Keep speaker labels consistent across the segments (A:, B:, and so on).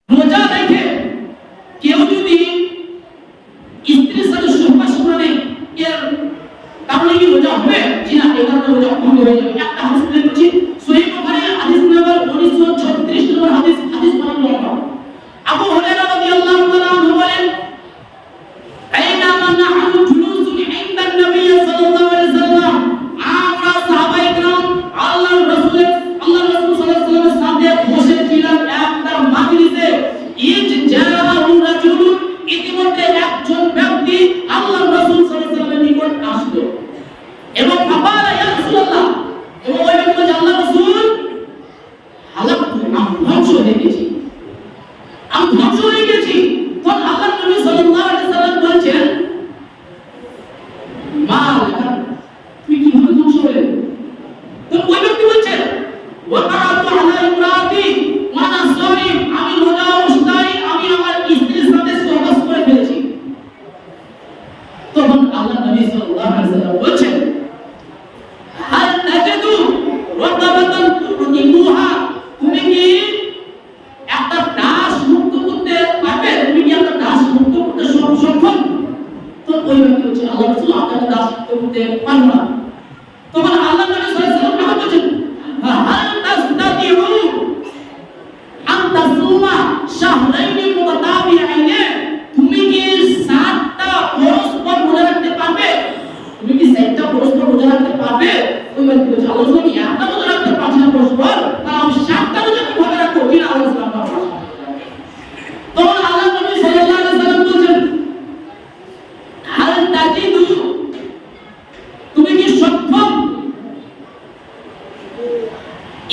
A: রোজা রেখে কেউ যদি স্ত্রীর সাথে সহবাস করে এর কারণে কি রোজা হবে? জি না, এর কারণে রোজা ভঙ্গ হয়ে যাবে। একটা হাদিস বের করছি, সহিহ বুখারী হাদিস নাম্বার 1936 নম্বর হাদিস বলেন লম্বা। আবু হুরায়রা রাদিয়াল্লাহু তাআলা আনহু বলেন, আইনামা নাহনু জুলুসুন ইনদা নবী সাল্লাল্লাহু আলাইহি ওয়াসাল্লাম, আমরা সাহাবায়ে কেরাম আল্লাহর রাসূল সাল্লাল্লাহু আলাইহি ওয়াসাল্লামের সাথে বসেছিলাম একটা মাজলিসে। ইজ জাআহু রাজুলুন, ইতিমধ্যে একজন ব্যক্তি আল্লাহর রাসূল সাল্লাল্লাহু আলাইহি ওয়াসাল্লামের নিকট আসলো এবং ফাকালা ইয়া রাসূলুল্লাহ, এবং ওই ব্যক্তি বলছে, আল্লাহর রাসূল, হালাকতু, আমি ধ্বংস হয়ে গেছি, আমি ধ্বংস হয়ে গেছি। তখন আল্লাহর নবী সাল্লাল্লাহু আলাইহি ওয়াসাল্লাম বলেছেন, মা লাকা, তুই কিভাবে ধ্বংস হলে? তো ওই ব্যক্তি বলছে, ওয়া কারাতু আলা ইমরাতি ওয়া আনা সাইম, আমি রোজা অবস্থায় আমি আমার স্ত্রীর সাথে সহবাস করে ফেলেছি। তখন আল্লাহর নবী সাল্লাল্লাহু আলাইহি ওয়াসাল্লাম বলেছেন, হাল তাজিদু রাতাবাতান তুনিবুহা, তুমি কি একটা দাস মুক্ত করতে পারবে? তুমি কি একটা দাস মুক্ত করতে সক্ষম? তো ওই ব্যক্তি বলছে, আল্লাহর রাসূল, আপনাকে দাস মুক্ত করতে পারবো না। তখন আল্লাহর নবী সাল্লাল্লাহু আলাইহি ওয়াসাল্লাম বলেছেন, হাল তাস্তাতিউ আন তাসুমা শাহরাইনি মুতাতাবিআইনি, তুমি কি 7টা পরস্পর রোজা রাখতে পারবে? তুমি কি 7টা পরস্পর রোজা রাখতে পারবে? ওই ব্যক্তি বলছে, আল্লাহর রাসূল, আমি একটা রোজা রাখতে পারছি না পরস্পর, তাহলে আমি 7টা রোজা কিভাবে রাখবো? কি না আল্লাহর রাসূল পারবে। তখন আল্লাহর নবী সাল্লাল্লাহু আলাইহি ওয়াসাল্লাম বলেন, হাল তাজিদু, তুমি কি সক্ষম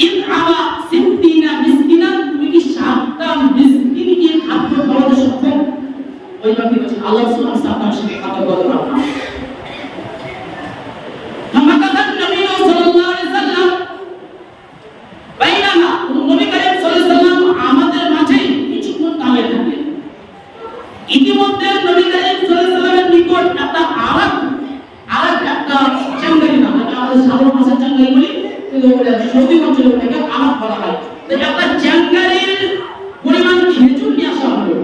A: ইনআমা সিদ্দিনা মিসকিনা, তুমি কি 7টা মিসকিনকে খাদ্য খাওয়াতে সক্ষম? ওই ব্যক্তি বলছে, আল্লাহর রাসূল, আমি 7টা মিসকিনকে খাদ্য খাওয়াতে পারবো না। ফামাকাতান নবী সাল্লাল্লাহু আলাইহি ওয়াসাল্লাম বাইনামা, নবী করিম সাল্লাল্লাহু আলাইহি ওয়াসাল্লাম আমাদের মাঝে কিছুক্ষণ দাঁড়িয়ে থাকলেন। ইতিমধ্যে নবী করিম সাল্লাল্লাহু আলাইহি ওয়াসাল্লামের নিকট একটা একটা চাঙ্গারি, না আমাদের সাধারণ ভাষায় চাঙ্গারি বলি, কিন্তু সৌদি অঞ্চলে থেকে আরাক বলা হয়। তো একটা চাঙ্গারির পরিমাণ খেজুর নিয়ে আসা হলো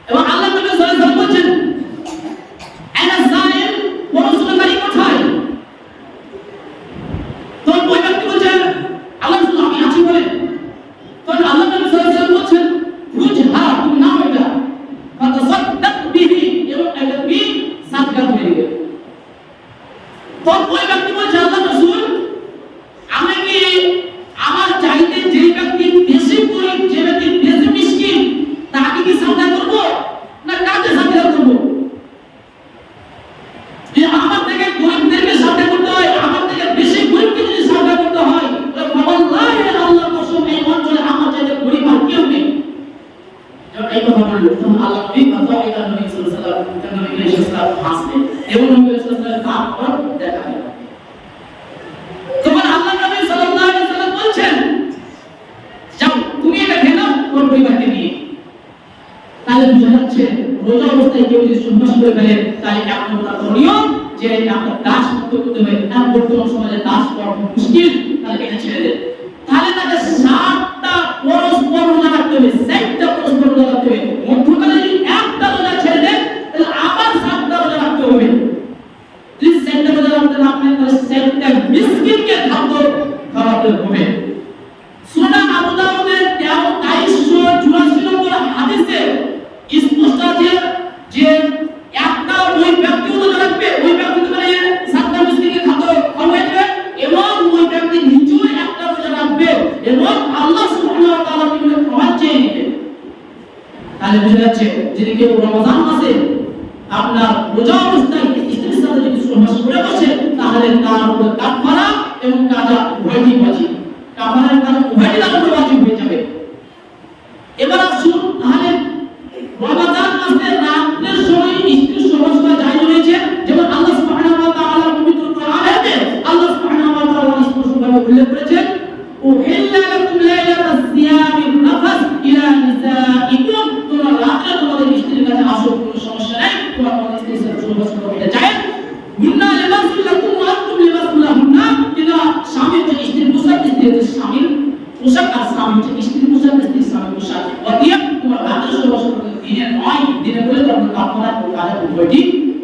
A: এবং আল্লাহ নবী সাল্লাল্লাহু আলাইহি ওয়াসাল্লাম বলেছেন, আনা সাইম, পরশনাকারী কোথায়? তো ওই ব্যক্তি বলছেন, আল্লাহ রাসূল, আমি আছি বলেন। তখন আল্লাহ নবী সাল্লাল্লাহু আলাইহি ওয়াসাল্লাম বলেছেন, বুঝহা, তুমি নাও এটা, ফাতাসাদদাক বিহি, এবং এটা তুমি সাদকা করে দিবে। তখন ওই ব্যক্তি বলছে, আল্লাহর রাসূল, আমি কি আমার চাইতে যে ব্যক্তি বেশি গরিব, যে ব্যক্তি বেশি মিসকিন, তাকে কি সাদকা করব না কাকে সাদকা করব? যে আমার থেকে গরিবদেরকে সাদকা করতে হয়, আমার থেকে বেশি গরিবকে যদি সাদকা করতে হয়, তাহলে ওয়াল্লাহি আল্লাহর কসম, এই অঞ্চলে আমার চাইতে গরিব আর কেউ নেই। যখন এই কথা বলল, তখন আল্লাহ নবী ফাতাইলা নবী সাল্লাল্লাহু আলাইহি ওয়াসাল্লাম, নবী সাল্লাল্লাহু আলাইহি ওয়াসাল্লাম হাসলেন এবং নবী সাল্লাল্লাহু আলাইহি ওয়াসাল্লাম হাত পর দেখালেন। তখন আল্লাহ নবী সাল্লাল্লাহু আলাইহি ওয়াসাল্লাম বলছেন, যাও তুমি এটা খেয়ে নাও তোমার পরিবারকে নিয়ে। তাহলে বুঝা যাচ্ছে রোজা অবস্থায় কেউ যদি সহবাস করে ফেলে, তাহলে এক নম্বর নিয়ম যে আপনার দাস মুক্ত করতে হবে। আর বর্তমান সমাজে দাস করা মুশকিল, তাহলে এটা ছেড়ে দেন। তাহলে তাকে 7টা পরস্পর রোজা রাখতে হবে, 7টা পরস্পর রোজা রাখতে হবে। মধ্যকালে যদি একটা রোজা ছেড়ে দেন, তাহলে আবার 7টা রোজা রাখতে হবে। যদি 7টা রোজা রাখতে না পারেন, তাহলে 7টা মিসকিনকে খাদ্য খাওয়াতে হবে। সুনান আবু দাউদের 2384 নম্বর হাদিসে স্পষ্ট আছে যে একটা ওই ব্যক্তি রোজা রাখবে, ওই ব্যক্তি মানে 7টা মিসকিনকে খাদ্য খাওয়াবে এবং ওই ব্যক্তি নিজেও একটা রোজা রাখবে এবং আল্লাহ সুবহানাহু ওয়া তাআলা থেকে ক্ষমা চেয়ে নেবে। তাহলে বুঝা যাচ্ছে যদি কেউ রমজান মাসে আপনার রোজা অবস্থায় স্ত্রীর সাথে যদি সহবাস করে বসে, তাহলে তার উপর কাফারা এবং কাজা উভয়ই ওয়াজিব। কাফারার কাজ উভয়ই তার উপর ওয়াজিব হয়ে যাবে। এবার আসুন, তাহলে রমজান মাসে রাতের সময় স্ত্রীর সহবাস করা জায়েজ রয়েছে, যেমন আল্লাহ সুবহানাহু ওয়া তাআলা পবিত্র কোরআনে আল্লাহ সুবহানাহু ওয়া তাআলা স্পষ্টভাবে উল্লেখ করেছেন, উহিল্লা লাকুম লাইলাতাস সিয়ামি রাফাস ইলা নিসাইকুম, তোমরা রাতে তোমাদের স্ত্রীর কাছে আসো, কোনো সমস্যা নাই, তোমার স্ত্রীর সাথে সহবাস করা এটা জায়েজ। হুন্না লিবাসুল লাকুম ওয়া আনতুম লিবাসুল লাহুন্না, এটা স্বামী হচ্ছে স্ত্রীর পোশাক, স্ত্রী হচ্ছে স্বামীর পোশাক, আর স্বামী হচ্ছে স্ত্রীর পোশাক, স্ত্রী স্বামীর পোশাক। আপনার কাজে উভয়টি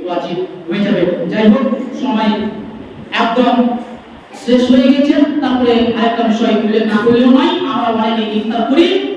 A: ওয়াজিব হয়ে যাবে। যাই হোক, সময় একদম শেষ হয়ে গেছে। তারপরে আরেকটা বিষয় উল্লেখ না করলেও নয়, আমরা অনেকে ইফতার করি।